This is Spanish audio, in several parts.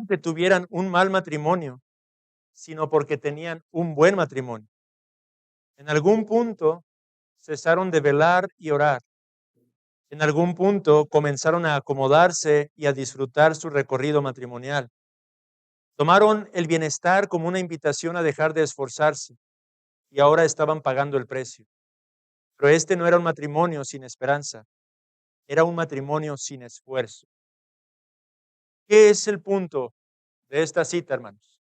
porque tuvieran un mal matrimonio, sino porque tenían un buen matrimonio. En algún punto cesaron de velar y orar. En algún punto comenzaron a acomodarse y a disfrutar su recorrido matrimonial. Tomaron el bienestar como una invitación a dejar de esforzarse y ahora estaban pagando el precio. Pero este no era un matrimonio sin esperanza, era un matrimonio sin esfuerzo. ¿Qué es el punto de esta cita, hermanos?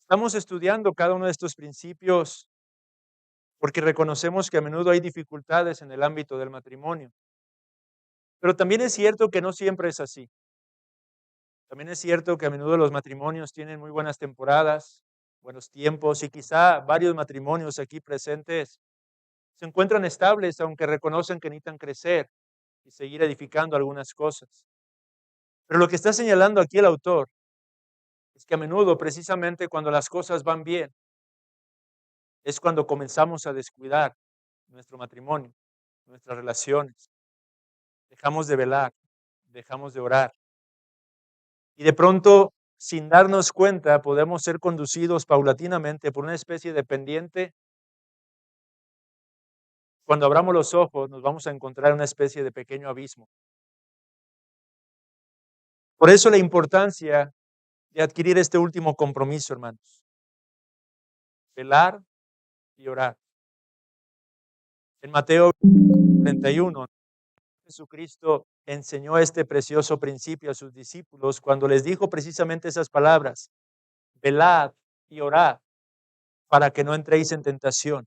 Estamos estudiando cada uno de estos principios porque reconocemos que a menudo hay dificultades en el ámbito del matrimonio. Pero también es cierto que no siempre es así. También es cierto que a menudo los matrimonios tienen muy buenas temporadas, buenos tiempos y quizá varios matrimonios aquí presentes se encuentran estables, aunque reconocen que necesitan crecer y seguir edificando algunas cosas. Pero lo que está señalando aquí el autor es que a menudo, precisamente cuando las cosas van bien, es cuando comenzamos a descuidar nuestro matrimonio, nuestras relaciones. Dejamos de velar, dejamos de orar. Y de pronto, sin darnos cuenta, podemos ser conducidos paulatinamente por una especie de pendiente. Cuando abramos los ojos, nos vamos a encontrar en una especie de pequeño abismo. Por eso la importancia de adquirir este último compromiso, hermanos. Velar y orar. En Mateo 31, Jesucristo enseñó este precioso principio a sus discípulos cuando les dijo precisamente esas palabras: velad y orad para que no entréis en tentación.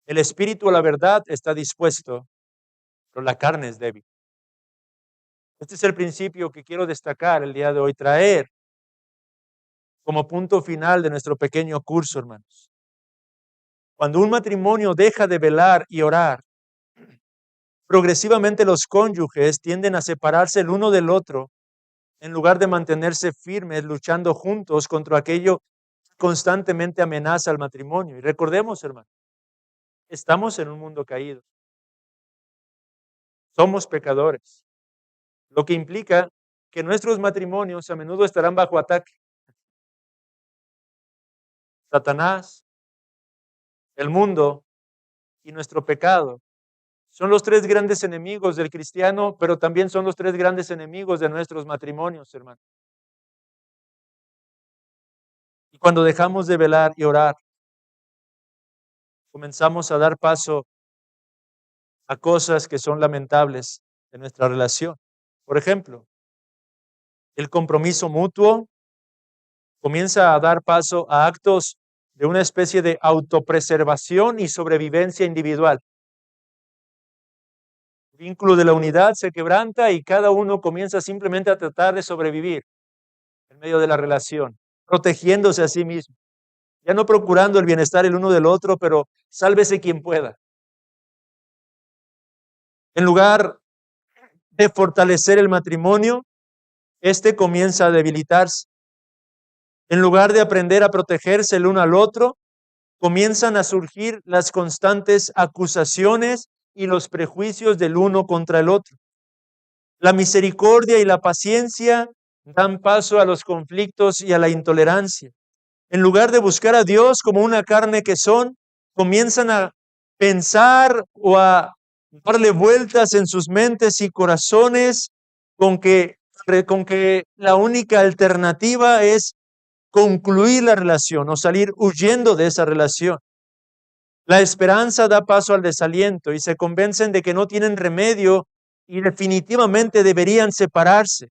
El espíritu a la verdad está dispuesto, pero la carne es débil. Este es el principio que quiero destacar el día de hoy, traer como punto final de nuestro pequeño curso, hermanos. Cuando un matrimonio deja de velar y orar, progresivamente los cónyuges tienden a separarse el uno del otro en lugar de mantenerse firmes luchando juntos contra aquello que constantemente amenaza al matrimonio. Y recordemos, hermanos, estamos en un mundo caído, somos pecadores, lo que implica que nuestros matrimonios a menudo estarán bajo ataque. Satanás, el mundo y nuestro pecado son los tres grandes enemigos del cristiano, pero también son los tres grandes enemigos de nuestros matrimonios, hermanos. Y cuando dejamos de velar y orar, comenzamos a dar paso a cosas que son lamentables en nuestra relación. Por ejemplo, el compromiso mutuo comienza a dar paso a actos de una especie de autopreservación y sobrevivencia individual. El vínculo de la unidad se quebranta y cada uno comienza simplemente a tratar de sobrevivir en medio de la relación, protegiéndose a sí mismo, ya no procurando el bienestar el uno del otro, pero sálvese quien pueda. En lugar de fortalecer el matrimonio, este comienza a debilitarse. En lugar de aprender a protegerse el uno al otro, comienzan a surgir las constantes acusaciones y los prejuicios del uno contra el otro. La misericordia y la paciencia dan paso a los conflictos y a la intolerancia. En lugar de buscar a Dios como una carne que son, comienzan a pensar o a darle vueltas en sus mentes y corazones con que, con que la única alternativa es concluir la relación o salir huyendo de esa relación. La esperanza da paso al desaliento y se convencen de que no tienen remedio y definitivamente deberían separarse.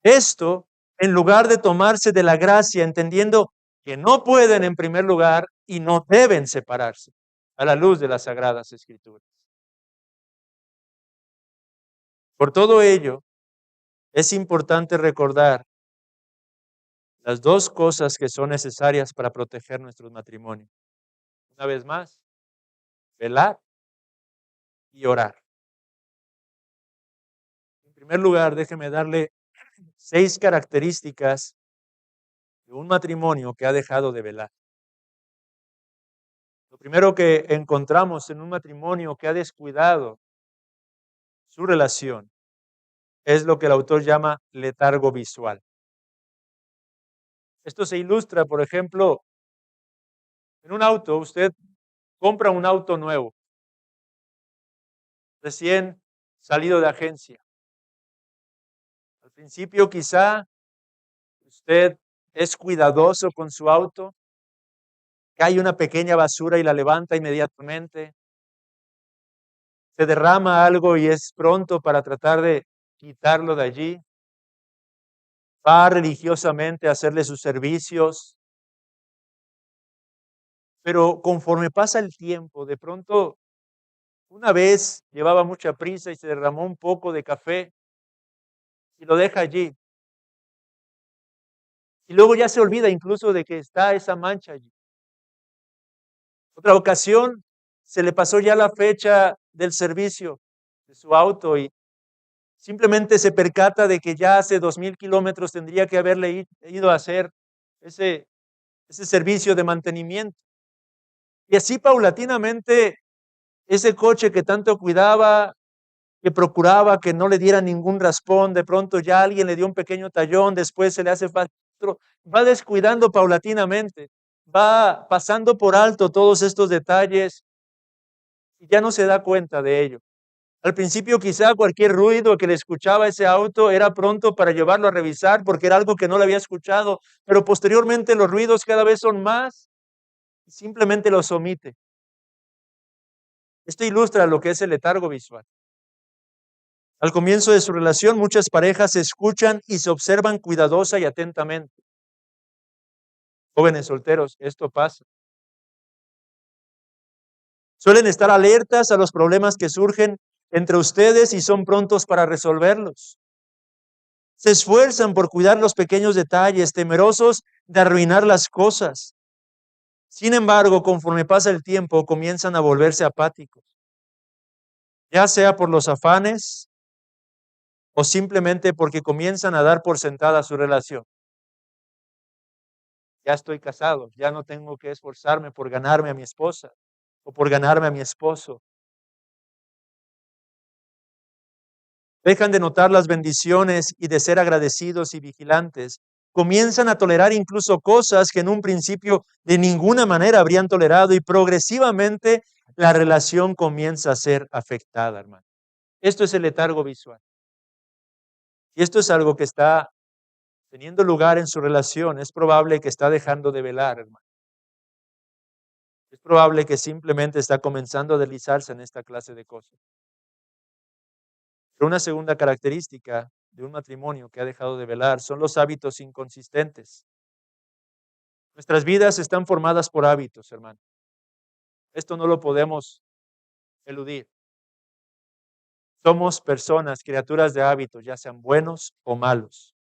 Esto, en lugar de tomarse de la gracia, entendiendo que no pueden en primer lugar y no deben separarse a la luz de las Sagradas Escrituras. Por todo ello, es importante recordar las dos cosas que son necesarias para proteger nuestros matrimonios. Una vez más, velar y orar. En primer lugar, déjeme darle 6 características de un matrimonio que ha dejado de velar. Lo primero que encontramos en un matrimonio que ha descuidado su relación es lo que el autor llama letargo visual. Esto se ilustra, por ejemplo, en un auto. Usted compra un auto nuevo, recién salido de agencia. Al principio quizá usted es cuidadoso con su auto, cae una pequeña basura y la levanta inmediatamente, se derrama algo y es pronto para tratar de quitarlo de allí, va religiosamente a hacerle sus servicios, pero conforme pasa el tiempo, de pronto, una vez llevaba mucha prisa y se derramó un poco de café y lo deja allí. Y luego ya se olvida incluso de que está esa mancha allí. Otra ocasión, se le pasó ya la fecha del servicio de su auto y simplemente se percata de que ya hace 2000 kilómetros tendría que haberle ido a hacer ese, ese servicio de mantenimiento. Y así paulatinamente, ese coche que tanto cuidaba, que procuraba que no le diera ningún raspón, de pronto ya alguien le dio un pequeño tallón, después se le hace falta otro, va descuidando paulatinamente, va pasando por alto todos estos detalles y ya no se da cuenta de ello. Al principio quizá cualquier ruido que le escuchaba ese auto era pronto para llevarlo a revisar porque era algo que no le había escuchado, pero posteriormente los ruidos cada vez son más y simplemente los omite. Esto ilustra lo que es el letargo visual. Al comienzo de su relación, muchas parejas se escuchan y se observan cuidadosa y atentamente. Jóvenes solteros, esto pasa. Suelen estar alertas a los problemas que surgen entre ustedes y son prontos para resolverlos. Se esfuerzan por cuidar los pequeños detalles, temerosos de arruinar las cosas. Sin embargo, conforme pasa el tiempo, comienzan a volverse apáticos, ya sea por los afanes o simplemente porque comienzan a dar por sentada su relación. Ya estoy casado, ya no tengo que esforzarme por ganarme a mi esposa o por ganarme a mi esposo. Dejan de notar las bendiciones y de ser agradecidos y vigilantes. Comienzan a tolerar incluso cosas que en un principio de ninguna manera habrían tolerado y progresivamente la relación comienza a ser afectada, hermano. Esto es el letargo visual. Y esto es algo que está teniendo lugar en su relación. Es probable que está dejando de velar, hermano. Es probable que simplemente está comenzando a deslizarse en esta clase de cosas. Pero una segunda característica de un matrimonio que ha dejado de velar son los hábitos inconsistentes. Nuestras vidas están formadas por hábitos, hermano. Esto no lo podemos eludir. Somos personas, criaturas de hábitos, ya sean buenos o malos.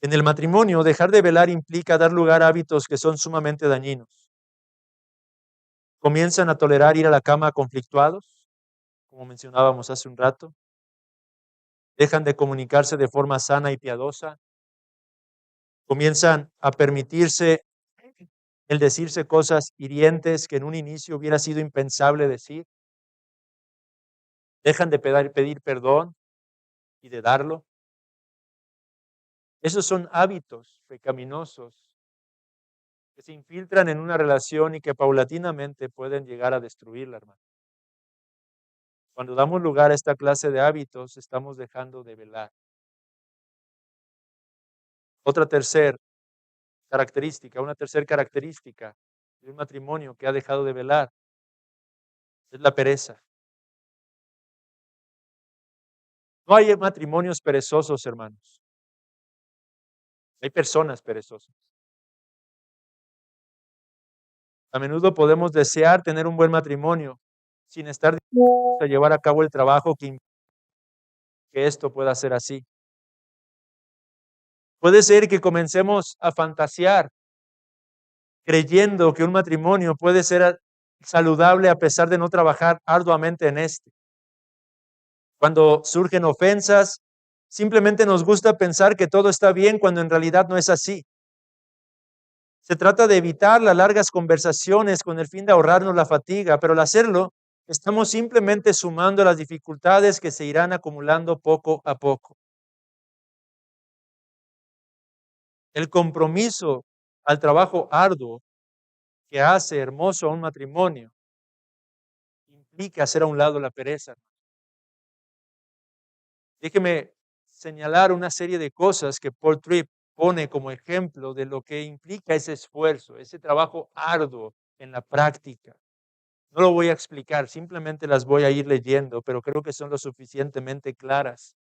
En el matrimonio, dejar de velar implica dar lugar a hábitos que son sumamente dañinos. Comienzan a tolerar ir a la cama conflictuados, como mencionábamos hace un rato. Dejan de comunicarse de forma sana y piadosa. Comienzan a permitirse el decirse cosas hirientes que en un inicio hubiera sido impensable decir. Dejan de pedir perdón y de darlo. Esos son hábitos pecaminosos que se infiltran en una relación y que paulatinamente pueden llegar a destruirla, hermano. Cuando damos lugar a esta clase de hábitos, estamos dejando de velar. Una tercera característica de un matrimonio que ha dejado de velar es la pereza. No hay matrimonios perezosos, hermanos. Hay personas perezosas. A menudo podemos desear tener un buen matrimonio sin estar dispuestos a llevar a cabo el trabajo que esto pueda ser así. Puede ser que comencemos a fantasear creyendo que un matrimonio puede ser saludable a pesar de no trabajar arduamente en este. Cuando surgen ofensas, simplemente nos gusta pensar que todo está bien cuando en realidad no es así. Se trata de evitar las largas conversaciones con el fin de ahorrarnos la fatiga, pero al hacerlo, Estamos simplemente sumando las dificultades que se irán acumulando poco a poco. El compromiso al trabajo arduo que hace hermoso a un matrimonio implica hacer a un lado la pereza. Déjeme señalar una serie de cosas que Paul Tripp pone como ejemplo de lo que implica ese esfuerzo, ese trabajo arduo en la práctica. No lo voy a explicar, simplemente las voy a ir leyendo, pero creo que son lo suficientemente claras.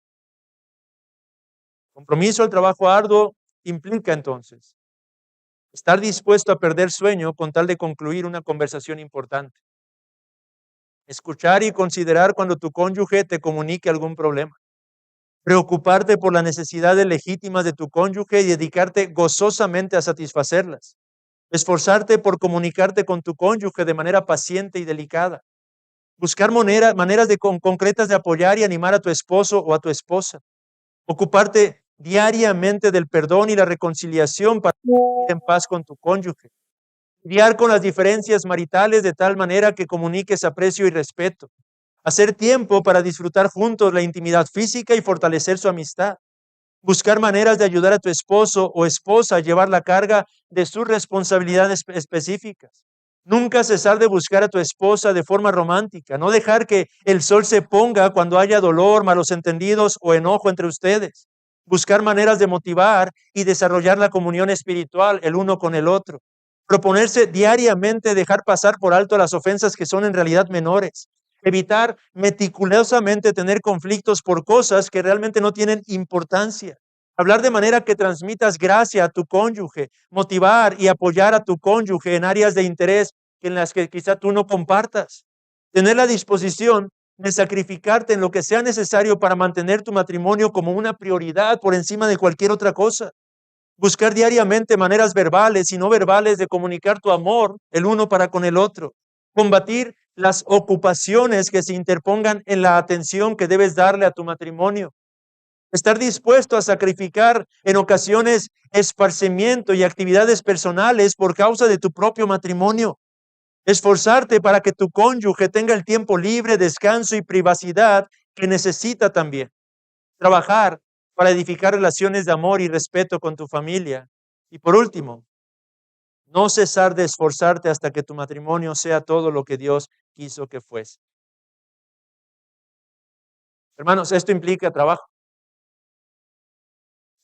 Compromiso al trabajo arduo implica entonces estar dispuesto a perder sueño con tal de concluir una conversación importante. Escuchar y considerar cuando tu cónyuge te comunique algún problema. Preocuparte por las necesidades legítimas de tu cónyuge y dedicarte gozosamente a satisfacerlas. Esforzarte por comunicarte con tu cónyuge de manera paciente y delicada. Buscar maneras concretas de apoyar y animar a tu esposo o a tu esposa. Ocuparte diariamente del perdón y la reconciliación para vivir en paz con tu cónyuge. Lidiar con las diferencias maritales de tal manera que comuniques aprecio y respeto. Hacer tiempo para disfrutar juntos la intimidad física y fortalecer su amistad. Buscar maneras de ayudar a tu esposo o esposa a llevar la carga de sus responsabilidades específicas. Nunca cesar de buscar a tu esposa de forma romántica. No dejar que el sol se ponga cuando haya dolor, malos entendidos o enojo entre ustedes. Buscar maneras de motivar y desarrollar la comunión espiritual el uno con el otro. Proponerse diariamente dejar pasar por alto las ofensas que son en realidad menores. Evitar meticulosamente tener conflictos por cosas que realmente no tienen importancia. Hablar de manera que transmitas gracia a tu cónyuge, motivar y apoyar a tu cónyuge en áreas de interés en las que quizá tú no compartas. Tener la disposición de sacrificarte en lo que sea necesario para mantener tu matrimonio como una prioridad por encima de cualquier otra cosa. Buscar diariamente maneras verbales y no verbales de comunicar tu amor el uno para con el otro. Combatir las ocupaciones que se interpongan en la atención que debes darle a tu matrimonio. Estar dispuesto a sacrificar en ocasiones esparcimiento y actividades personales por causa de tu propio matrimonio. Esforzarte para que tu cónyuge tenga el tiempo libre, descanso y privacidad que necesita también. Trabajar para edificar relaciones de amor y respeto con tu familia. Y por último, no cesar de esforzarte hasta que tu matrimonio sea todo lo que Dios quiso que fuese. Hermanos, esto implica trabajo.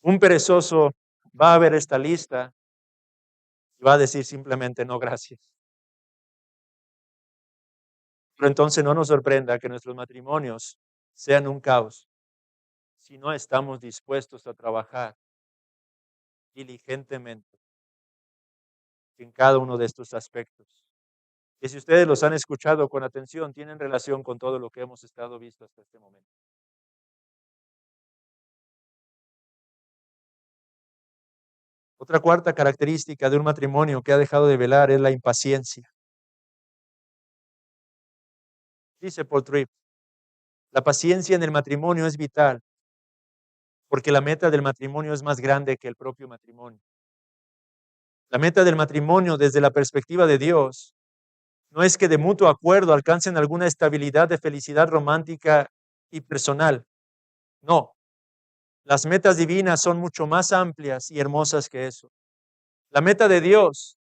Un perezoso va a ver esta lista y va a decir simplemente no, gracias. Pero entonces no nos sorprenda que nuestros matrimonios sean un caos si no estamos dispuestos a trabajar diligentemente en cada uno de estos aspectos. Y si ustedes los han escuchado con atención, tienen relación con todo lo que hemos estado visto hasta este momento. Otra cuarta característica de un matrimonio que ha dejado de velar es la impaciencia. Dice Paul Tripp, la paciencia en el matrimonio es vital porque la meta del matrimonio es más grande que el propio matrimonio. La meta del matrimonio desde la perspectiva de Dios no es que de mutuo acuerdo alcancen alguna estabilidad de felicidad romántica y personal. No, las metas divinas son mucho más amplias y hermosas que eso. La meta de Dios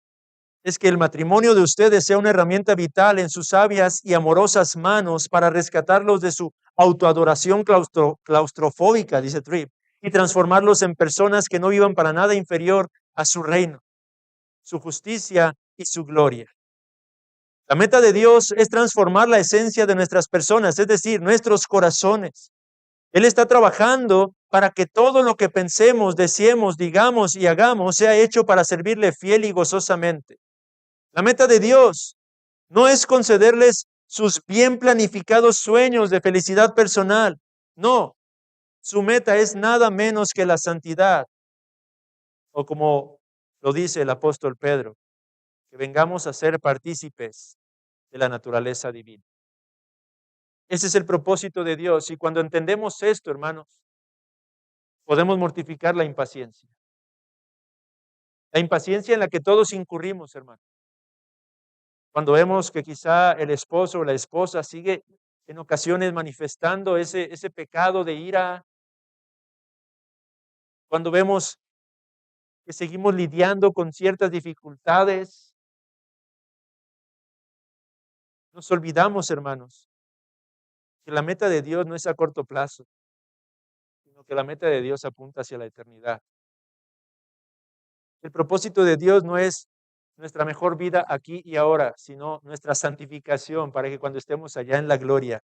es que el matrimonio de ustedes sea una herramienta vital en sus sabias y amorosas manos para rescatarlos de su autoadoración claustrofóbica, dice Tripp, y transformarlos en personas que no vivan para nada inferior a su reino, su justicia y su gloria. La meta de Dios es transformar la esencia de nuestras personas, es decir, nuestros corazones. Él está trabajando para que todo lo que pensemos, deseemos, digamos y hagamos sea hecho para servirle fiel y gozosamente. La meta de Dios no es concederles sus bien planificados sueños de felicidad personal. No, su meta es nada menos que la santidad. O como lo dice el apóstol Pedro, que vengamos a ser partícipes de la naturaleza divina. Ese es el propósito de Dios. Y cuando entendemos esto, hermanos, podemos mortificar la impaciencia. La impaciencia en la que todos incurrimos, hermanos. Cuando vemos que quizá el esposo o la esposa sigue en ocasiones manifestando ese pecado de ira, cuando vemos que seguimos lidiando con ciertas dificultades, nos olvidamos, hermanos, que la meta de Dios no es a corto plazo, sino que la meta de Dios apunta hacia la eternidad. El propósito de Dios no es nuestra mejor vida aquí y ahora, sino nuestra santificación para que cuando estemos allá en la gloria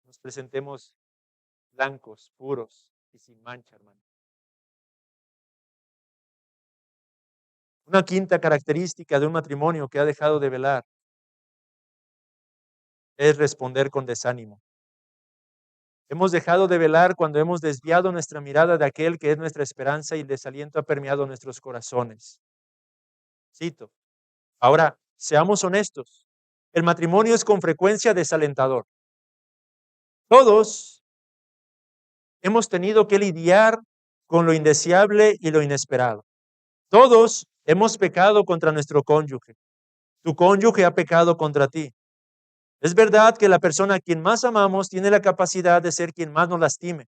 nos presentemos blancos, puros y sin mancha, hermano. Una quinta característica de un matrimonio que ha dejado de velar es responder con desánimo. Hemos dejado de velar cuando hemos desviado nuestra mirada de aquel que es nuestra esperanza y el desaliento ha permeado nuestros corazones. Cito. Ahora, seamos honestos. El matrimonio es con frecuencia desalentador. Todos hemos tenido que lidiar con lo indeseable y lo inesperado. Todos hemos pecado contra nuestro cónyuge. Tu cónyuge ha pecado contra ti. Es verdad que la persona a quien más amamos tiene la capacidad de ser quien más nos lastime.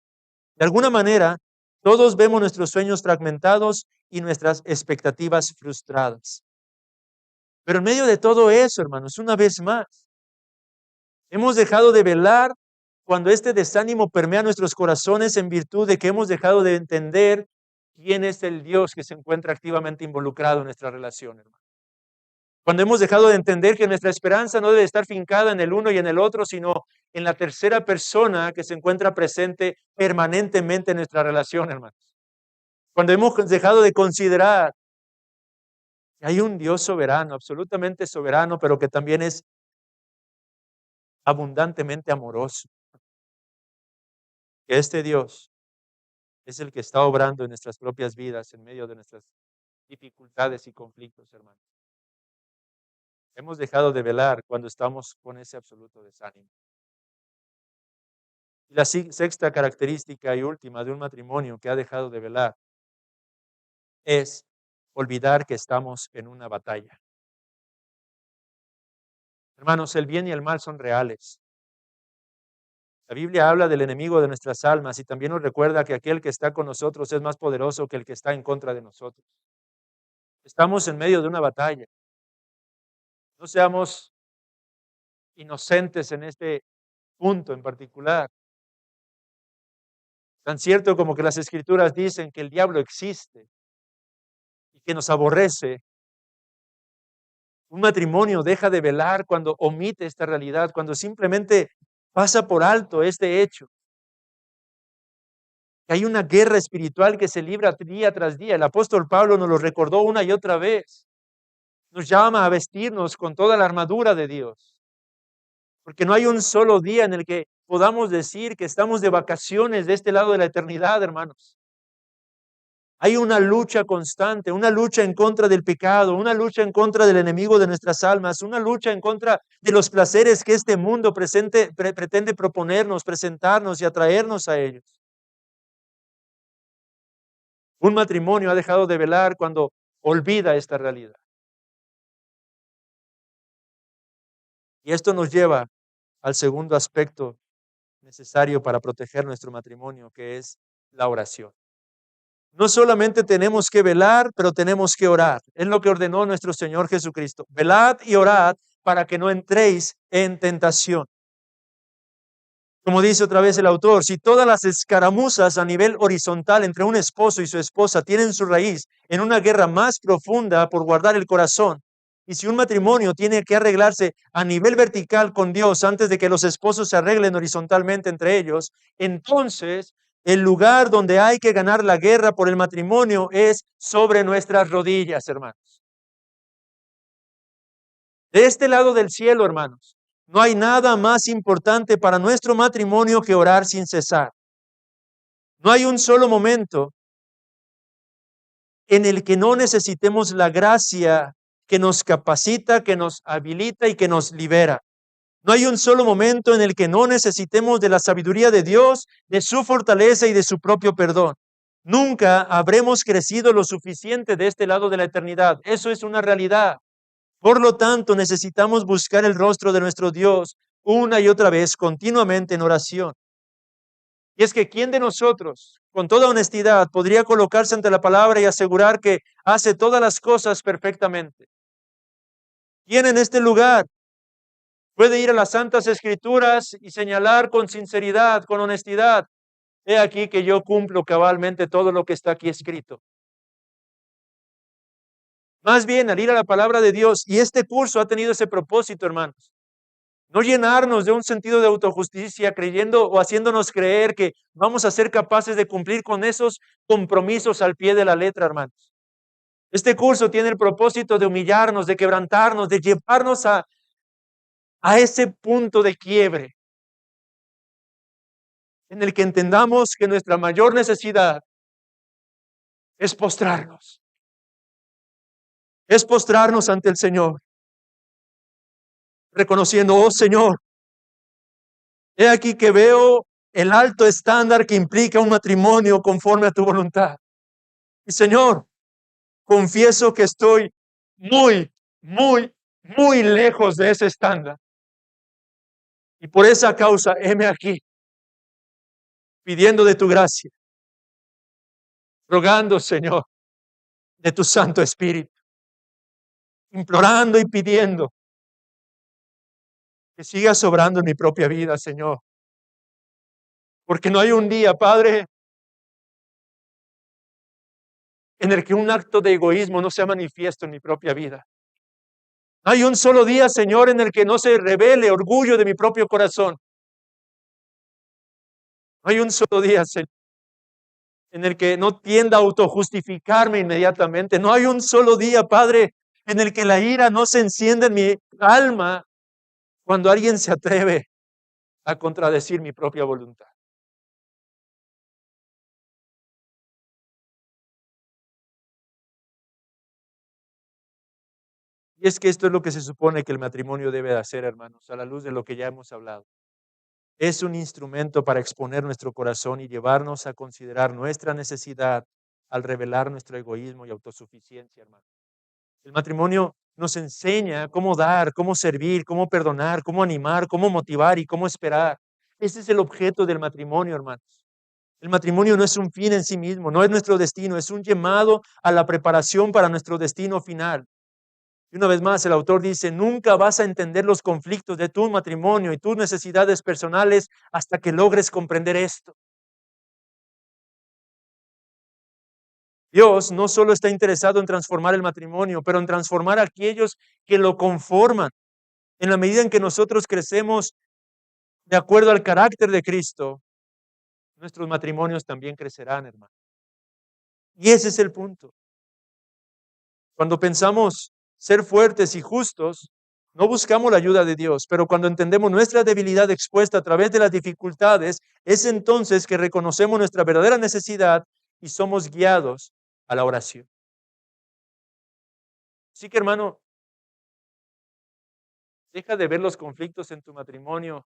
De alguna manera, todos vemos nuestros sueños fragmentados y nuestras expectativas frustradas. Pero en medio de todo eso, hermanos, una vez más, hemos dejado de velar cuando este desánimo permea nuestros corazones en virtud de que hemos dejado de entender quién es el Dios que se encuentra activamente involucrado en nuestra relación, hermano. Cuando hemos dejado de entender que nuestra esperanza no debe estar fincada en el uno y en el otro, sino en la tercera persona que se encuentra presente permanentemente en nuestra relación, hermanos. Cuando hemos dejado de considerar que hay un Dios soberano, absolutamente soberano, pero que también es abundantemente amoroso. Que este Dios es el que está obrando en nuestras propias vidas en medio de nuestras dificultades y conflictos, hermanos. Hemos dejado de velar cuando estamos con ese absoluto desánimo. Y la sexta característica y última de un matrimonio que ha dejado de velar es olvidar que estamos en una batalla. Hermanos, el bien y el mal son reales. La Biblia habla del enemigo de nuestras almas y también nos recuerda que aquel que está con nosotros es más poderoso que el que está en contra de nosotros. Estamos en medio de una batalla. No seamos inocentes en este punto en particular. Tan cierto como que las Escrituras dicen que el diablo existe y que nos aborrece. Un matrimonio deja de velar cuando omite esta realidad, cuando simplemente pasa por alto este hecho. Hay una guerra espiritual que se libra día tras día. El apóstol Pablo nos lo recordó una y otra vez. Nos llama a vestirnos con toda la armadura de Dios. Porque no hay un solo día en el que podamos decir que estamos de vacaciones de este lado de la eternidad, hermanos. Hay una lucha constante, una lucha en contra del pecado, una lucha en contra del enemigo de nuestras almas, una lucha en contra de los placeres que este mundo pretende proponernos, presentarnos y atraernos a ellos. Un matrimonio ha dejado de velar cuando olvida esta realidad. Y esto nos lleva al segundo aspecto necesario para proteger nuestro matrimonio, que es la oración. No solamente tenemos que velar, pero tenemos que orar. Es lo que ordenó nuestro Señor Jesucristo. Velad y orad para que no entréis en tentación. Como dice otra vez el autor, si todas las escaramuzas a nivel horizontal entre un esposo y su esposa tienen su raíz en una guerra más profunda por guardar el corazón, y si un matrimonio tiene que arreglarse a nivel vertical con Dios antes de que los esposos se arreglen horizontalmente entre ellos, entonces el lugar donde hay que ganar la guerra por el matrimonio es sobre nuestras rodillas, hermanos. De este lado del cielo, hermanos, no hay nada más importante para nuestro matrimonio que orar sin cesar. No hay un solo momento en el que no necesitemos la gracia que nos capacita, que nos habilita y que nos libera. No hay un solo momento en el que no necesitemos de la sabiduría de Dios, de su fortaleza y de su propio perdón. Nunca habremos crecido lo suficiente de este lado de la eternidad. Eso es una realidad. Por lo tanto, necesitamos buscar el rostro de nuestro Dios una y otra vez, continuamente en oración. Y es que ¿quién de nosotros, con toda honestidad, podría colocarse ante la palabra y asegurar que hace todas las cosas perfectamente? ¿Quién en este lugar puede ir a las Santas Escrituras y señalar con sinceridad, con honestidad: he aquí que yo cumplo cabalmente todo lo que está aquí escrito? Más bien, al ir a la palabra de Dios, y este curso ha tenido ese propósito, hermanos, no llenarnos de un sentido de autojusticia, creyendo o haciéndonos creer que vamos a ser capaces de cumplir con esos compromisos al pie de la letra, hermanos. Este curso tiene el propósito de humillarnos, de quebrantarnos, de llevarnos a ese punto de quiebre en el que entendamos que nuestra mayor necesidad es postrarnos ante el Señor, reconociendo: oh Señor, he aquí que veo el alto estándar que implica un matrimonio conforme a tu voluntad. Y Señor, confieso que estoy muy, muy, muy lejos de ese estándar. Y por esa causa, heme aquí, pidiendo de tu gracia, rogando, Señor, de tu Santo Espíritu, implorando y pidiendo que sigas obrando en mi propia vida, Señor. Porque no hay un día, Padre, en el que un acto de egoísmo no sea manifiesto en mi propia vida. No hay un solo día, Señor, en el que no se revele orgullo de mi propio corazón. No hay un solo día, Señor, en el que no tienda a autojustificarme inmediatamente. No hay un solo día, Padre, en el que la ira no se encienda en mi alma cuando alguien se atreve a contradecir mi propia voluntad. Y es que esto es lo que se supone que el matrimonio debe de hacer, hermanos, a la luz de lo que ya hemos hablado. Es un instrumento para exponer nuestro corazón y llevarnos a considerar nuestra necesidad al revelar nuestro egoísmo y autosuficiencia, hermano. El matrimonio nos enseña cómo dar, cómo servir, cómo perdonar, cómo animar, cómo motivar y cómo esperar. Ese es el objeto del matrimonio, hermanos. El matrimonio no es un fin en sí mismo, no es nuestro destino, es un llamado a la preparación para nuestro destino final. Y una vez más, el autor dice: nunca vas a entender los conflictos de tu matrimonio y tus necesidades personales hasta que logres comprender esto. Dios no solo está interesado en transformar el matrimonio, pero en transformar a aquellos que lo conforman. En la medida en que nosotros crecemos de acuerdo al carácter de Cristo, nuestros matrimonios también crecerán, hermano. Y ese es el punto. Cuando pensamos ser fuertes y justos, no buscamos la ayuda de Dios, pero cuando entendemos nuestra debilidad expuesta a través de las dificultades, es entonces que reconocemos nuestra verdadera necesidad y somos guiados a la oración. Así que, hermano, deja de ver los conflictos en tu matrimonio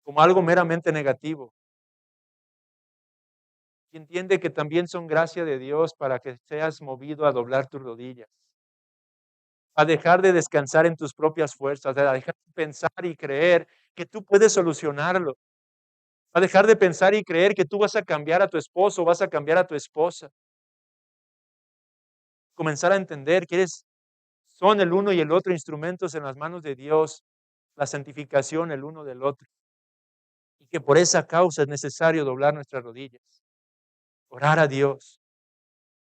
como algo meramente negativo y entiende que también son gracia de Dios para que seas movido a doblar tus rodillas, a dejar de descansar en tus propias fuerzas, a dejar de pensar y creer que tú puedes solucionarlo, a dejar de pensar y creer que tú vas a cambiar a tu esposo, vas a cambiar a tu esposa, comenzar a entender que son el uno y el otro instrumentos en las manos de Dios, la santificación el uno del otro, y que por esa causa es necesario doblar nuestras rodillas, orar a Dios,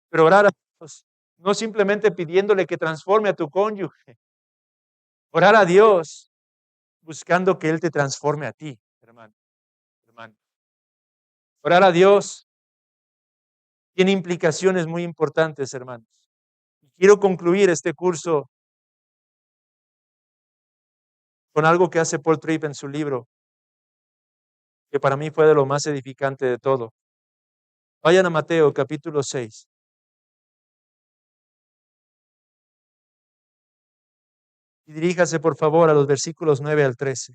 pero orar a Dios no simplemente pidiéndole que transforme a tu cónyuge, orar a Dios buscando que Él te transforme a ti, hermano, hermano. Orar a Dios tiene implicaciones muy importantes, hermanos. Y quiero concluir este curso con algo que hace Paul Tripp en su libro, que para mí fue de lo más edificante de todo. Vayan a Mateo capítulo 6 y diríjase por favor a los versículos 9 al 13.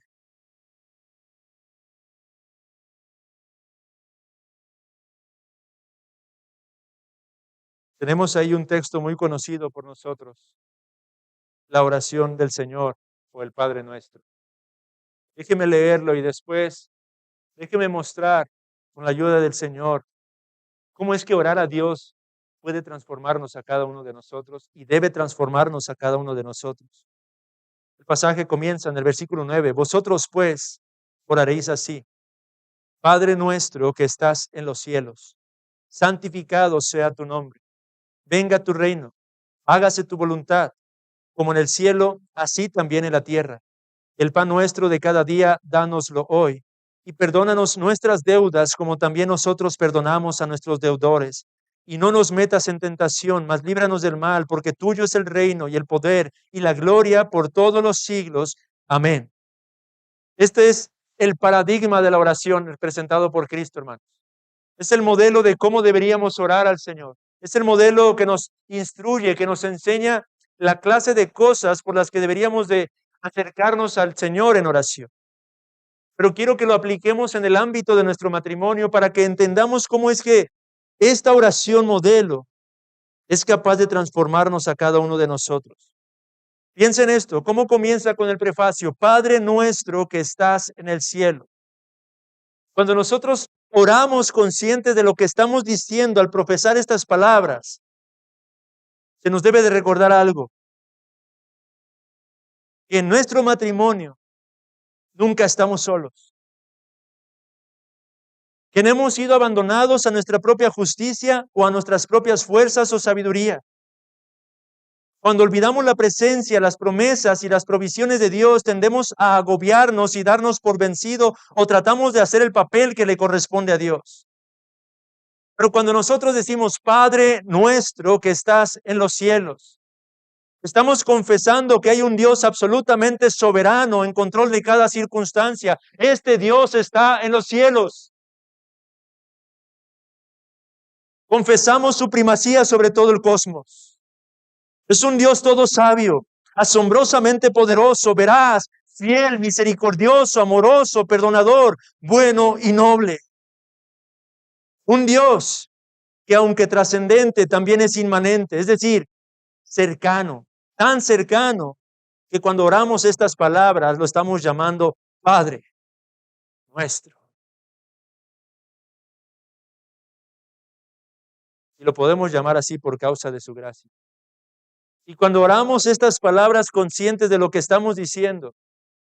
Tenemos ahí un texto muy conocido por nosotros. la oración del Señor o el Padre Nuestro. Déjeme leerlo y después déjeme mostrar con la ayuda del Señor cómo es que orar a Dios puede transformarnos a cada uno de nosotros y debe transformarnos a cada uno de nosotros. El pasaje comienza en el versículo 9. Vosotros pues oraréis así: Padre nuestro que estás en los cielos, santificado sea tu nombre. Venga tu reino, hágase tu voluntad, como en el cielo, así también en la tierra. El pan nuestro de cada día, dánoslo hoy, y perdónanos nuestras deudas, como también nosotros perdonamos a nuestros deudores. Y no nos metas en tentación, mas líbranos del mal, porque tuyo es el reino y el poder y la gloria por todos los siglos. Amén. Este es el paradigma de la oración presentado por Cristo, hermanos. Es el modelo de cómo deberíamos orar al Señor. Es el modelo que nos instruye, que nos enseña la clase de cosas por las que deberíamos de acercarnos al Señor en oración. Pero quiero que lo apliquemos en el ámbito de nuestro matrimonio para que entendamos cómo es que esta oración modelo es capaz de transformarnos a cada uno de nosotros. Piensen esto, ¿cómo comienza con el prefacio? Padre nuestro que estás en el cielo. Cuando nosotros oramos conscientes de lo que estamos diciendo al profesar estas palabras, se nos debe de recordar algo, que en nuestro matrimonio nunca estamos solos, que no hemos sido abandonados a nuestra propia justicia o a nuestras propias fuerzas o sabiduría. Cuando olvidamos la presencia, las promesas y las provisiones de Dios, tendemos a agobiarnos y darnos por vencido o tratamos de hacer el papel que le corresponde a Dios. Pero cuando nosotros decimos, Padre nuestro que estás en los cielos, estamos confesando que hay un Dios absolutamente soberano en control de cada circunstancia. Este Dios está en los cielos. Confesamos su primacía sobre todo el cosmos. Es un Dios todo sabio, asombrosamente poderoso, veraz, fiel, misericordioso, amoroso, perdonador, bueno y noble. Un Dios que aunque trascendente también es inmanente, es decir, cercano, tan cercano que cuando oramos estas palabras lo estamos llamando Padre nuestro. Y lo podemos llamar así por causa de su gracia. Y cuando oramos estas palabras conscientes de lo que estamos diciendo,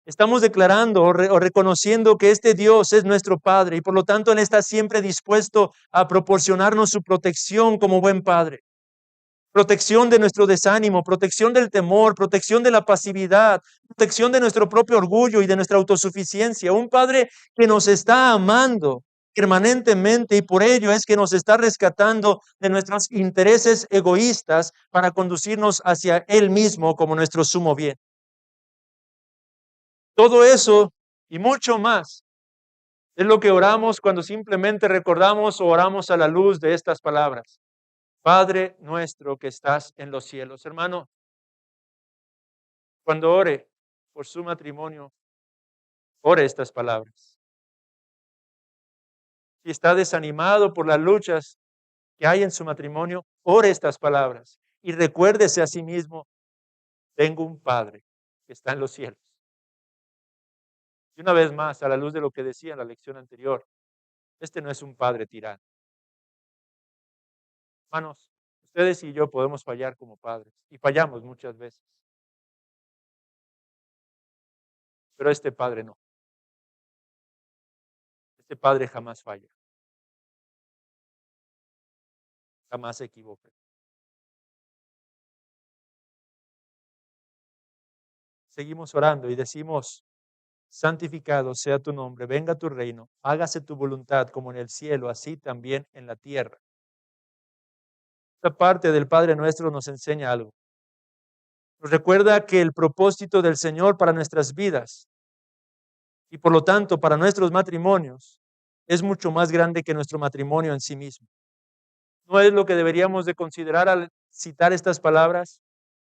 estamos declarando o reconociendo que este Dios es nuestro Padre y por lo tanto Él está siempre dispuesto a proporcionarnos su protección como buen Padre. Protección de nuestro desánimo, protección del temor, protección de la pasividad, protección de nuestro propio orgullo y de nuestra autosuficiencia. Un Padre que nos está amando permanentemente y por ello es que nos está rescatando de nuestros intereses egoístas para conducirnos hacia Él mismo como nuestro sumo bien. Todo eso y mucho más es lo que oramos cuando simplemente recordamos o oramos a la luz de estas palabras. Padre nuestro que estás en los cielos. Hermano, cuando ore por su matrimonio, ore estas palabras. Si está desanimado por las luchas que hay en su matrimonio, ore estas palabras y recuérdese a sí mismo, tengo un Padre que está en los cielos. Y una vez más, a la luz de lo que decía en la lección anterior, este no es un Padre tirano. Hermanos, ustedes y yo podemos fallar como padres y fallamos muchas veces, pero este Padre no. Este Padre jamás falla, jamás se equivoca. Seguimos orando y decimos, santificado sea tu nombre, venga tu reino, hágase tu voluntad como en el cielo, así también en la tierra. Esta parte del Padre nuestro nos enseña algo. Nos recuerda que el propósito del Señor para nuestras vidas y por lo tanto para nuestros matrimonios es mucho más grande que nuestro matrimonio en sí mismo. ¿No es lo que deberíamos de considerar al citar estas palabras?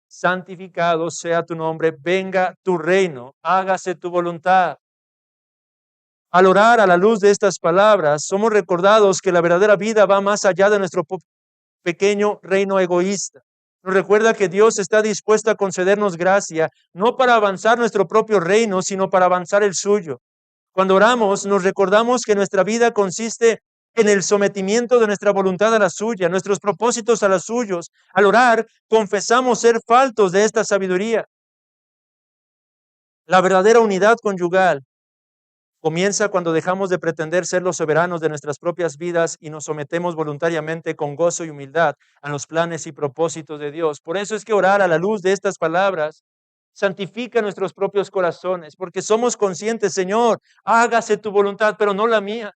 Santificado sea tu nombre, venga tu reino, hágase tu voluntad. Al orar a la luz de estas palabras, somos recordados que la verdadera vida va más allá de nuestro pequeño reino egoísta. Nos recuerda que Dios está dispuesto a concedernos gracia, no para avanzar nuestro propio reino, sino para avanzar el suyo. Cuando oramos, nos recordamos que nuestra vida consiste en el sometimiento de nuestra voluntad a la suya, nuestros propósitos a los suyos. Al orar, confesamos ser faltos de esta sabiduría. La verdadera unidad conyugal comienza cuando dejamos de pretender ser los soberanos de nuestras propias vidas y nos sometemos voluntariamente con gozo y humildad a los planes y propósitos de Dios. Por eso es que orar a la luz de estas palabras santifica nuestros propios corazones, porque somos conscientes, Señor, hágase tu voluntad, pero no la mía.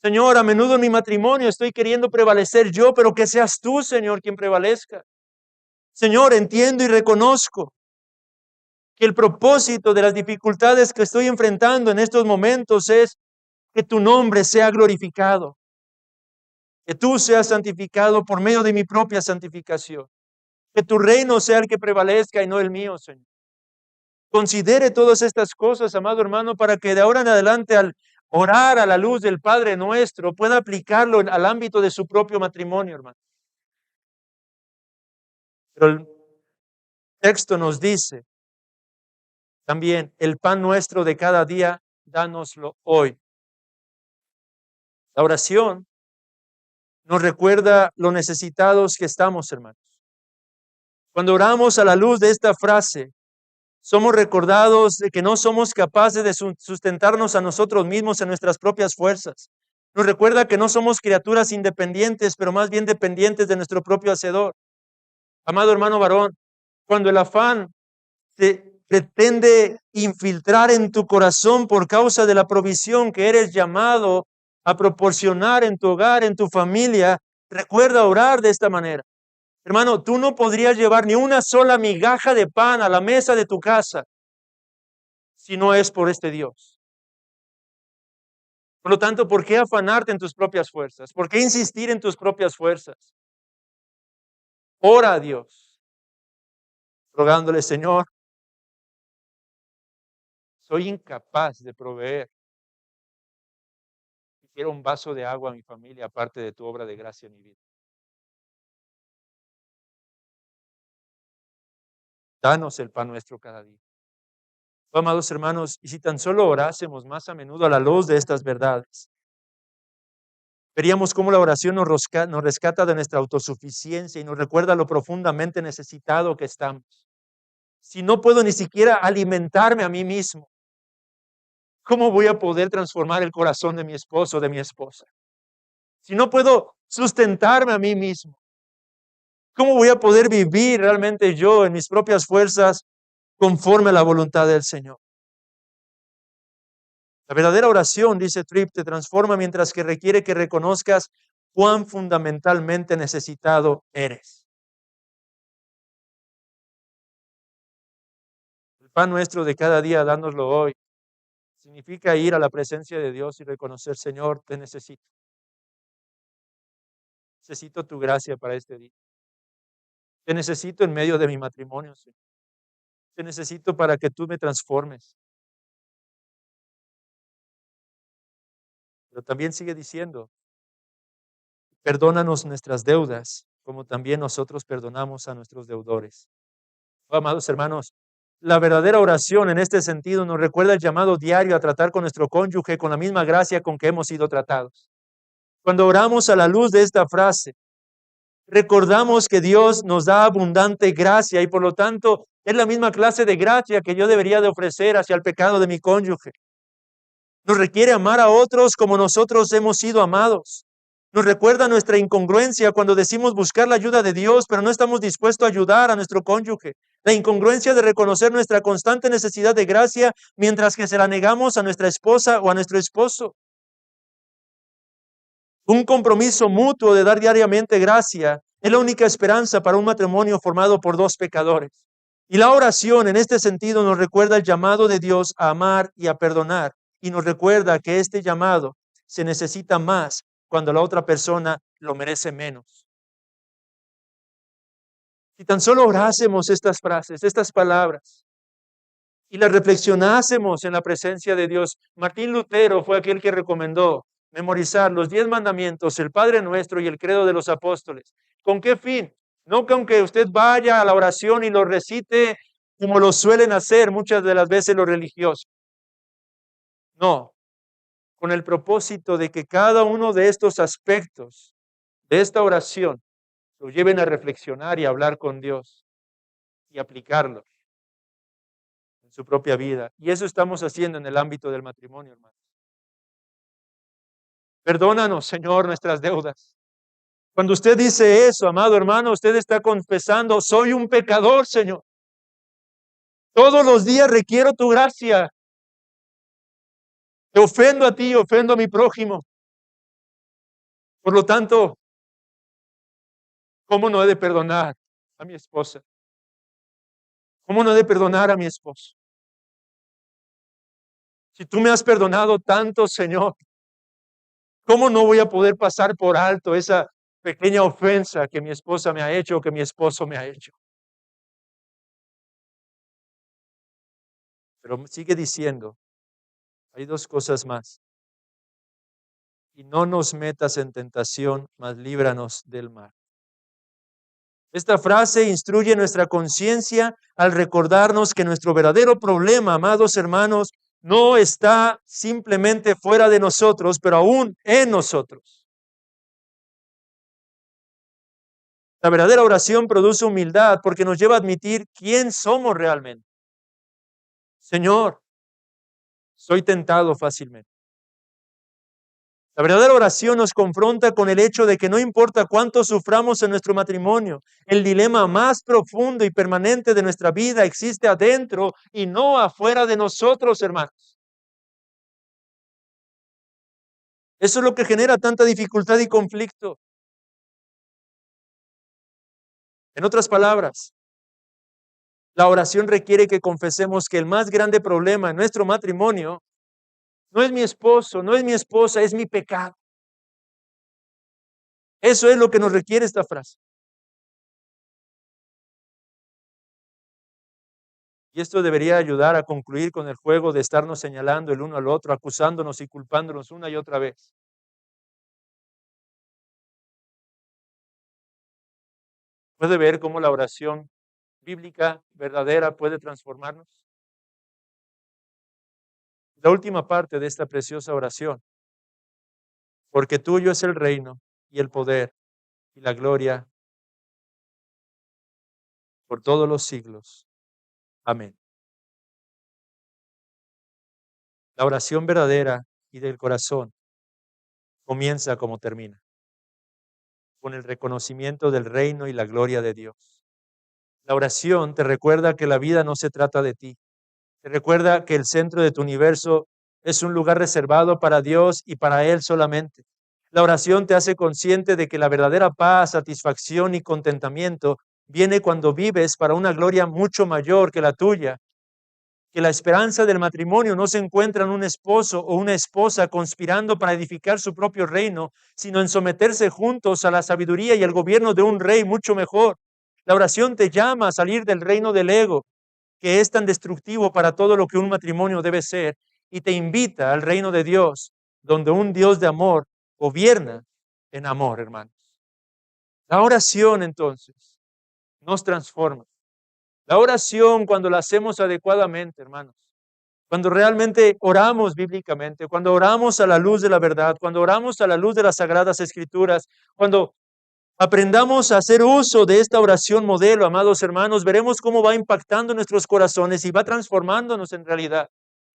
Señor, a menudo en mi matrimonio estoy queriendo prevalecer yo, pero que seas tú, Señor, quien prevalezca. Señor, entiendo y reconozco que el propósito de las dificultades que estoy enfrentando en estos momentos es que tu nombre sea glorificado, que tú seas santificado por medio de mi propia santificación, que tu reino sea el que prevalezca y no el mío, Señor. Considere todas estas cosas, amado hermano, para que de ahora en adelante al orar a la luz del Padre nuestro pueda aplicarlo al ámbito de su propio matrimonio, hermano. Pero el texto nos dice también, el pan nuestro de cada día, dánoslo hoy. La oración nos recuerda lo necesitados que estamos, hermanos. Cuando oramos a la luz de esta frase, somos recordados de que no somos capaces de sustentarnos a nosotros mismos en nuestras propias fuerzas. Nos recuerda que no somos criaturas independientes, pero más bien dependientes de nuestro propio Hacedor. Amado hermano varón, cuando el afán te pretende infiltrar en tu corazón por causa de la provisión que eres llamado a proporcionar en tu hogar, en tu familia, recuerda orar de esta manera. Hermano, tú no podrías llevar ni una sola migaja de pan a la mesa de tu casa si no es por este Dios. Por lo tanto, ¿por qué afanarte en tus propias fuerzas? ¿Por qué insistir en tus propias fuerzas? Ora a Dios, rogándole, Señor, soy incapaz de proveer. Quiero un vaso de agua a mi familia, aparte de tu obra de gracia en mi vida. Danos el pan nuestro cada día. Oh, amados hermanos, y si tan solo orásemos más a menudo a la luz de estas verdades, veríamos cómo la oración nos rescata de nuestra autosuficiencia y nos recuerda lo profundamente necesitado que estamos. Si no puedo ni siquiera alimentarme a mí mismo, ¿cómo voy a poder transformar el corazón de mi esposo o de mi esposa? Si no puedo sustentarme a mí mismo, ¿cómo voy a poder vivir realmente yo en mis propias fuerzas conforme a la voluntad del Señor? La verdadera oración, dice Tripp, te transforma mientras que requiere que reconozcas cuán fundamentalmente necesitado eres. El pan nuestro de cada día, dánoslo hoy, significa ir a la presencia de Dios y reconocer, Señor, te necesito. Necesito tu gracia para este día. Te necesito en medio de mi matrimonio, Señor. Te necesito para que tú me transformes. Pero también sigue diciendo, perdónanos nuestras deudas, como también nosotros perdonamos a nuestros deudores. Oh, amados hermanos, la verdadera oración en este sentido nos recuerda el llamado diario a tratar con nuestro cónyuge con la misma gracia con que hemos sido tratados. Cuando oramos a la luz de esta frase, recordamos que Dios nos da abundante gracia y por lo tanto es la misma clase de gracia que yo debería de ofrecer hacia el pecado de mi cónyuge. Nos requiere amar a otros como nosotros hemos sido amados. Nos recuerda nuestra incongruencia cuando decimos buscar la ayuda de Dios, pero no estamos dispuestos a ayudar a nuestro cónyuge. La incongruencia de reconocer nuestra constante necesidad de gracia mientras que se la negamos a nuestra esposa o a nuestro esposo. Un compromiso mutuo de dar diariamente gracia es la única esperanza para un matrimonio formado por dos pecadores. Y la oración en este sentido nos recuerda el llamado de Dios a amar y a perdonar. Y nos recuerda que este llamado se necesita más cuando la otra persona lo merece menos. Si tan solo orásemos estas frases, estas palabras, y las reflexionásemos en la presencia de Dios. Martín Lutero fue aquel que recomendó memorizar los 10 mandamientos, el Padre Nuestro y el Credo de los Apóstoles. ¿Con qué fin? No que aunque usted vaya a la oración y lo recite como lo suelen hacer muchas de las veces los religiosos. No, con el propósito de que cada uno de estos aspectos de esta oración lo lleven a reflexionar y a hablar con Dios y aplicarlos en su propia vida. Y eso estamos haciendo en el ámbito del matrimonio, hermano. Perdónanos, Señor, nuestras deudas. Cuando usted dice eso, amado hermano, usted está confesando, soy un pecador, Señor. Todos los días requiero tu gracia. Te ofendo a ti, ofendo a mi prójimo. Por lo tanto, ¿cómo no he de perdonar a mi esposa? ¿Cómo no he de perdonar a mi esposo? Si tú me has perdonado tanto, Señor, ¿cómo no voy a poder pasar por alto esa pequeña ofensa que mi esposa me ha hecho o que mi esposo me ha hecho? Pero sigue diciendo, hay dos cosas más. Y no nos metas en tentación, mas líbranos del mal. Esta frase instruye nuestra conciencia al recordarnos que nuestro verdadero problema, amados hermanos, no está simplemente fuera de nosotros, pero aún en nosotros. La verdadera oración produce humildad porque nos lleva a admitir quién somos realmente. Señor, soy tentado fácilmente. La verdadera oración nos confronta con el hecho de que no importa cuánto suframos en nuestro matrimonio, el dilema más profundo y permanente de nuestra vida existe adentro y no afuera de nosotros, hermanos. Eso es lo que genera tanta dificultad y conflicto. En otras palabras, la oración requiere que confesemos que el más grande problema en nuestro matrimonio no es mi esposo, no es mi esposa, es mi pecado. Eso es lo que nos requiere esta frase. Y esto debería ayudar a concluir con el juego de estarnos señalando el uno al otro, acusándonos y culpándonos una y otra vez. ¿Puede ver cómo la oración bíblica verdadera puede transformarnos? La última parte de esta preciosa oración, porque tuyo es el reino y el poder y la gloria por todos los siglos. Amén. La oración verdadera y del corazón comienza como termina, con el reconocimiento del reino y la gloria de Dios. La oración te recuerda que la vida no se trata de ti. Te recuerda que el centro de tu universo es un lugar reservado para Dios y para Él solamente. La oración te hace consciente de que la verdadera paz, satisfacción y contentamiento viene cuando vives para una gloria mucho mayor que la tuya, que la esperanza del matrimonio no se encuentra en un esposo o una esposa conspirando para edificar su propio reino, sino en someterse juntos a la sabiduría y el gobierno de un rey mucho mejor. La oración te llama a salir del reino del ego, que es tan destructivo para todo lo que un matrimonio debe ser, y te invita al reino de Dios, donde un Dios de amor gobierna en amor, hermanos. La oración, entonces, nos transforma. La oración, cuando la hacemos adecuadamente, hermanos, cuando realmente oramos bíblicamente, cuando oramos a la luz de la verdad, cuando oramos a la luz de las sagradas escrituras, cuando aprendamos a hacer uso de esta oración modelo, amados hermanos, veremos cómo va impactando nuestros corazones y va transformándonos en realidad.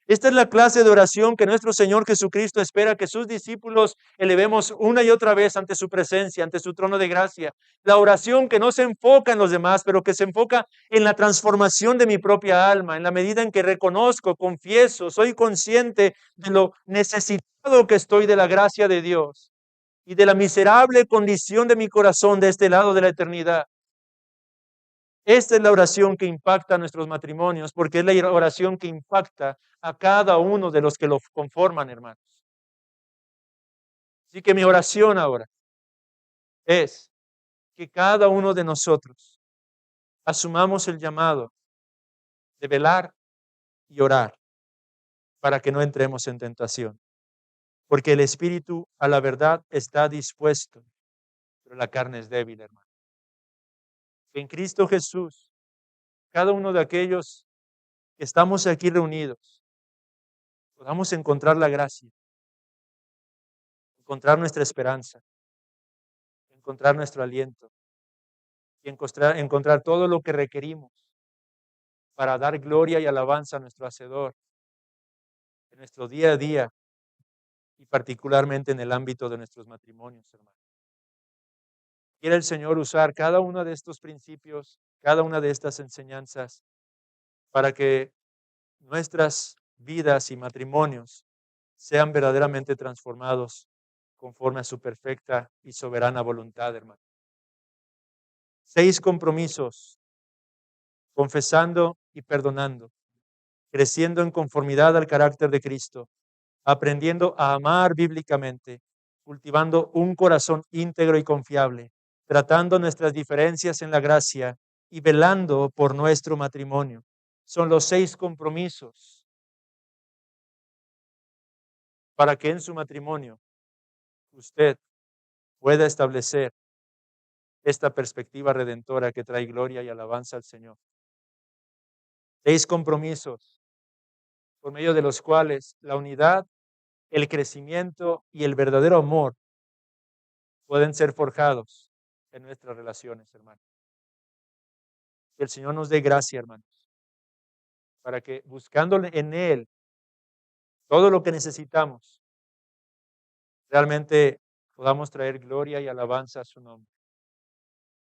Esta es la clase de oración que nuestro Señor Jesucristo espera que sus discípulos elevemos una y otra vez ante su presencia, ante su trono de gracia. La oración que no se enfoca en los demás, pero que se enfoca en la transformación de mi propia alma, en la medida en que reconozco, confieso, soy consciente de lo necesitado que estoy de la gracia de Dios y de la miserable condición de mi corazón de este lado de la eternidad. Esta es la oración que impacta a nuestros matrimonios, porque es la oración que impacta a cada uno de los que lo conforman, hermanos. Así que mi oración ahora es que cada uno de nosotros asumamos el llamado de velar y orar para que no entremos en tentación, porque el espíritu a la verdad está dispuesto, pero la carne es débil, hermano. que en Cristo Jesús, cada uno de aquellos que estamos aquí reunidos, podamos encontrar la gracia, encontrar nuestra esperanza, encontrar nuestro aliento y encontrar todo lo que requerimos para dar gloria y alabanza a nuestro Hacedor en nuestro día a día y particularmente en el ámbito de nuestros matrimonios, hermanos. Quiere el Señor usar cada uno de estos principios, cada una de estas enseñanzas, para que nuestras vidas y matrimonios sean verdaderamente transformados conforme a su perfecta y soberana voluntad, hermano. 6 compromisos: confesando y perdonando, creciendo en conformidad al carácter de Cristo, aprendiendo a amar bíblicamente, cultivando un corazón íntegro y confiable, tratando nuestras diferencias en la gracia y velando por nuestro matrimonio. Son los 6 compromisos para que en su matrimonio usted pueda establecer esta perspectiva redentora que trae gloria y alabanza al Señor. 6 compromisos por medio de los cuales la unidad, el crecimiento y el verdadero amor pueden ser forjados en nuestras relaciones, hermanos. Que el Señor nos dé gracia, hermanos, para que buscándole en Él todo lo que necesitamos, realmente podamos traer gloria y alabanza a su nombre,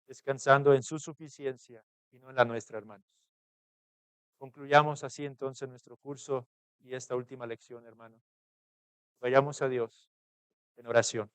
descansando en su suficiencia y no en la nuestra, hermanos. Concluyamos así entonces nuestro curso y esta última lección, hermanos. Vayamos a Dios en oración.